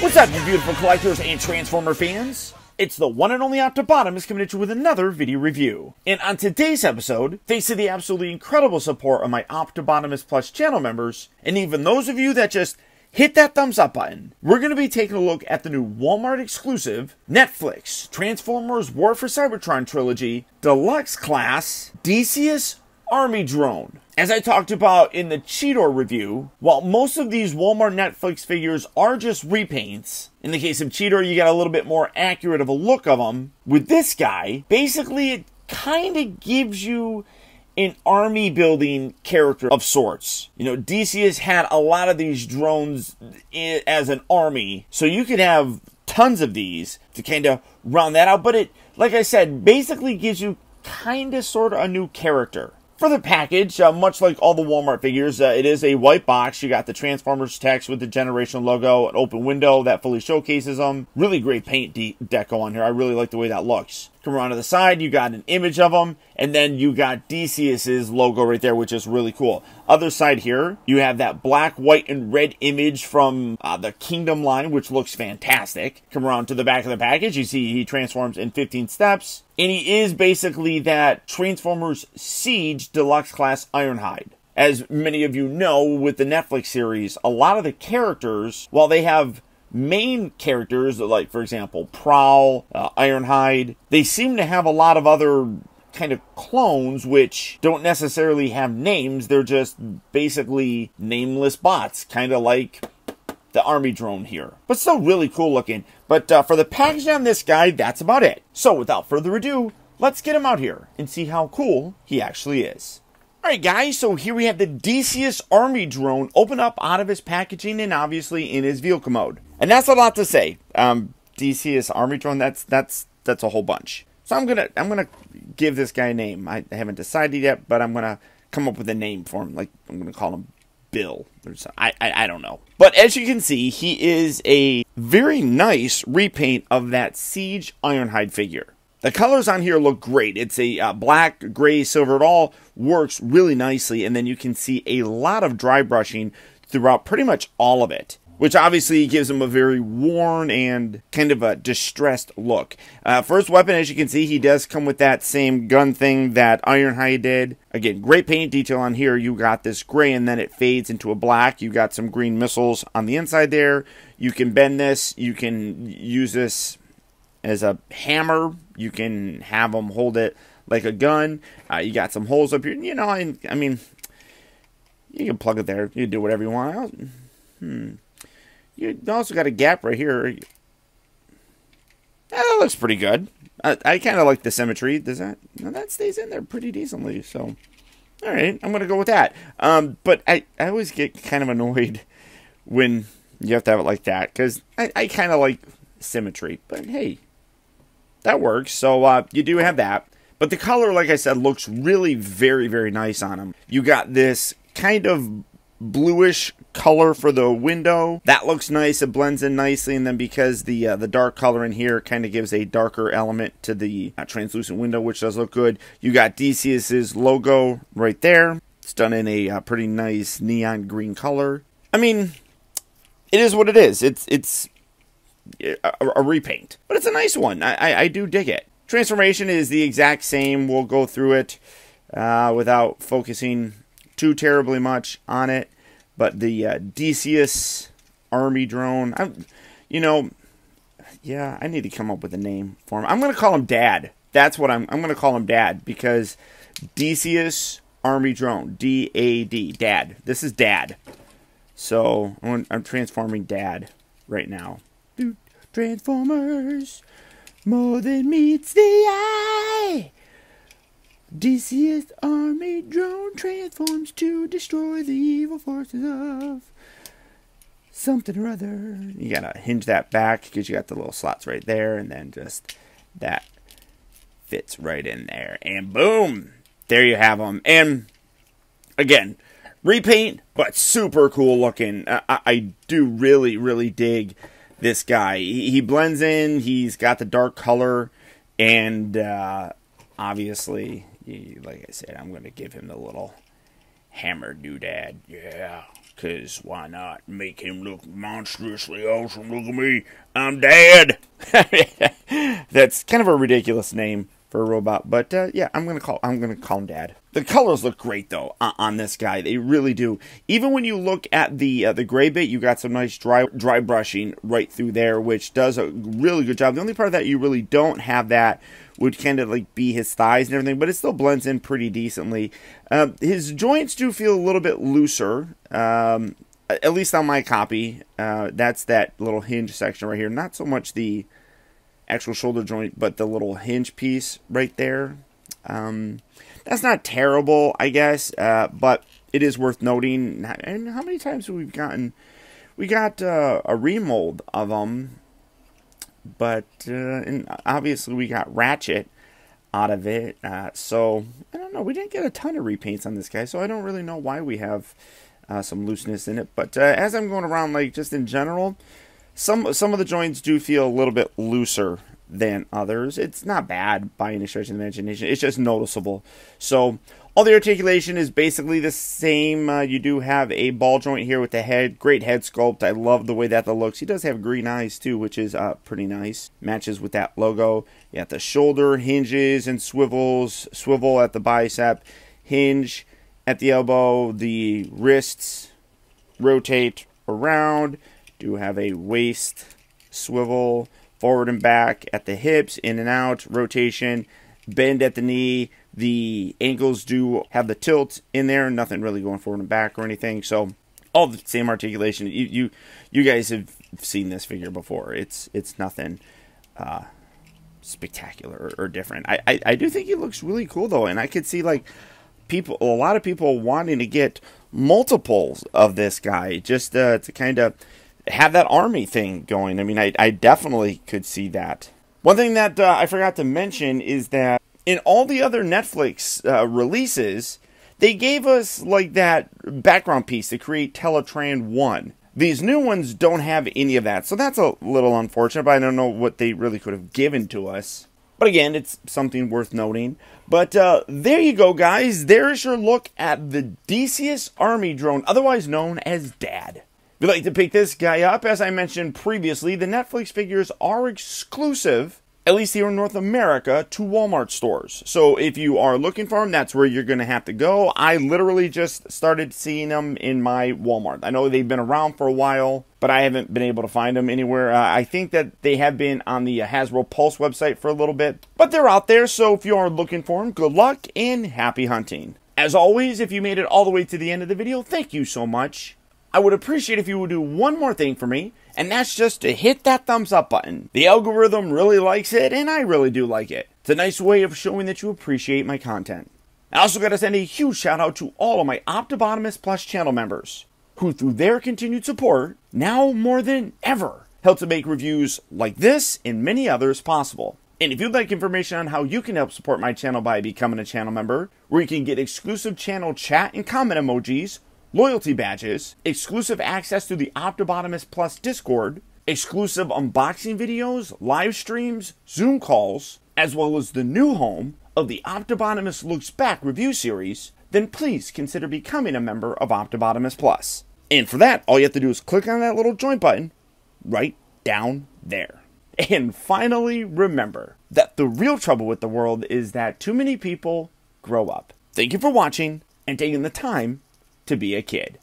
What's up, you beautiful collectors and Transformer fans? It's the one and only Optibottomus coming at you with another video review. And on today's episode, thanks to the absolutely incredible support of my Optibottomus Plus channel members, and even those of you that just hit that thumbs up button, we're going to be taking a look at the new Walmart exclusive Netflix Transformers War for Cybertron trilogy Deluxe Class Decius Army Drone. As I talked about in the Cheetor review, while most of these Walmart Netflix figures are just repaints, in the case of Cheetor you got a little bit more accurate of a look of them, with this guy, basically it kind of gives you an army building character of sorts. You know, Decius had a lot of these drones as an army, so you could have tons of these to kind of round that out, but it, like I said, basically gives you kind of sort of a new character. For the package, much like all the Walmart figures, it is a white box. You got the Transformers text with the Generation logo, an open window that fully showcases them. Really great paint deco on here. I really like the way that looks. Come around to the side, you got an image of them, and then you got Decius's logo right there, which is really cool. Other side here, you have that black, white, and red image from the Kingdom line, which looks fantastic. Come around to the back of the package, you see he transforms in 15 steps, and he is basically that Transformers Siege Deluxe Class Ironhide. As many of you know, with the Netflix series, a lot of the characters, while they have main characters, like, for example, Prowl, Ironhide, they seem to have a lot of other kind of clones which don't necessarily have names. They're just basically nameless bots, kind of like the Army Drone here. But still really cool looking. But for the packaging on this guy, that's about it. So without further ado, let's get him out here and see how cool he actually is. Alright guys, so here we have the Decius Army Drone open up out of his packaging and obviously in his vehicle mode. And that's a lot to say. Decius Army Drone, that's a whole bunch. So I'm gonna give this guy a name. I haven't decided yet, but I'm gonna come up with a name for him. Like, I'm gonna call him Bill. I don't know. But as you can see, he is a very nice repaint of that Siege Ironhide figure. The colors on here look great. It's a black, gray, silver. It all works really nicely. And then you can see a lot of dry brushing throughout pretty much all of it, which obviously gives him a very worn and kind of a distressed look. First weapon, as you can see, he does come with that same gun thing that Ironhide did. Again, great paint detail on here. You got this gray and then it fades into a black. You got some green missiles on the inside there. You can bend this. You can use this as a hammer. You can have them hold it like a gun. You got some holes up here. You know, I mean, you can plug it there. You can do whatever you want. You also got a gap right here. That looks pretty good. I kind of like the symmetry. Does that? No, that stays in there pretty decently. So, all right, I'm gonna go with that. But I always get kind of annoyed when you have to have it like that because I kind of like symmetry. But hey, that works. So you do have that. But the color, like I said, looks really very, very nice on him. You got this kind of bluish color for the window. That looks nice. It blends in nicely. And then because the dark color in here kind of gives a darker element to the translucent window, which does look good. You got Decius's logo right there. It's done in a pretty nice neon green color. I mean, it is what it is. It's a repaint, but it's a nice one. I do dig it. Transformation is the exact same. We'll go through it without focusing too terribly much on it. But the Decius Army Drone, you know, yeah, I need to come up with a name for him. I'm going to call him Dad. That's what I'm going to call him Dad, because Decius Army Drone, D-A-D, Dad. This is Dad. So I'm transforming Dad right now. Transformers, more than meets the eye. Decius Army Drone transforms to destroy the evil forces of something or other. You gotta hinge that back because you got the little slots right there, and then just that fits right in there. And boom! There you have them. And again, repaint, but super cool looking. I do really, really dig this guy. He blends in. He's got the dark color, and obviously, like I said, I'm going to give him the little hammer doodad. Yeah, Because why not make him look monstrously awesome? Look at me, I'm Dad. That's kind of a ridiculous name for a robot, but yeah, I'm gonna call him Dad. The colors look great though on this guy. They really do. Even when you look at the gray bit, you got some nice dry brushing right through there, which does a really good job. The only part that you really don't have that would kind of like be his thighs and everything, but it still blends in pretty decently. His joints do feel a little bit looser, at least on my copy. That's that little hinge section right here. Not so much the actual shoulder joint, but the little hinge piece right there. That's not terrible, I guess, but it is worth noting. And how many times have we gotten? We got a remold of them, but and obviously we got Ratchet out of it. So I don't know. We didn't get a ton of repaints on this guy, so I don't really know why we have some looseness in it. But as I'm going around, like just in general, some of the joints do feel a little bit looser than others. It's not bad by any stretch of the imagination. It's just noticeable. So all the articulation is basically the same. You do have a ball joint here with the head. Great head sculpt. I love the way that looks. He does have green eyes too, which is pretty nice. Matches with that logo. You got the shoulder hinges and swivels. Swivel at the bicep. Hinge at the elbow. The wrists rotate around. Do have a waist swivel. Forward and back at the hips, in and out, rotation, bend at the knee. The ankles do have the tilt in there, nothing really going forward and back or anything. So all the same articulation. You guys have seen this figure before. It's nothing spectacular or different. I do think he looks really cool though, and I could see like a lot of people wanting to get multiples of this guy just to kind of have that army thing going. I mean, I definitely could see that. One thing that I forgot to mention is that in all the other Netflix releases, they gave us like that background piece to create Teletran 1. These new ones don't have any of that, so that's a little unfortunate, but I don't know what they really could have given to us. But again, it's something worth noting. But there you go, guys. There's your look at the Decius Army drone, otherwise known as Dad. If you'd like to pick this guy up, as I mentioned previously, the Netflix figures are exclusive, at least here in North America, to Walmart stores. So if you are looking for them, that's where you're going to have to go. I literally just started seeing them in my Walmart. I know they've been around for a while, but I haven't been able to find them anywhere. I think that they have been on the Hasbro Pulse website for a little bit, but they're out there. So if you are looking for them, good luck and happy hunting. As always, if you made it all the way to the end of the video, thank you so much. I would appreciate if you would do one more thing for me, and that's just to hit that thumbs up button. The algorithm really likes it, and I really do like it. It's a nice way of showing that you appreciate my content. I also got to send a huge shout out to all of my Optibotimus Plus channel members, who through their continued support, now more than ever, help to make reviews like this and many others possible. And if you'd like information on how you can help support my channel by becoming a channel member, where you can get exclusive channel chat and comment emojis, loyalty badges, exclusive access to the Optibotimus Plus Discord, exclusive unboxing videos, live streams, Zoom calls, as well as the new home of the Optibotimus Looks Back review series, then please consider becoming a member of Optibotimus Plus. And for that, all you have to do is click on that little join button right down there. And finally, remember that the real trouble with the world is that too many people grow up. Thank you for watching and taking the time to be a kid.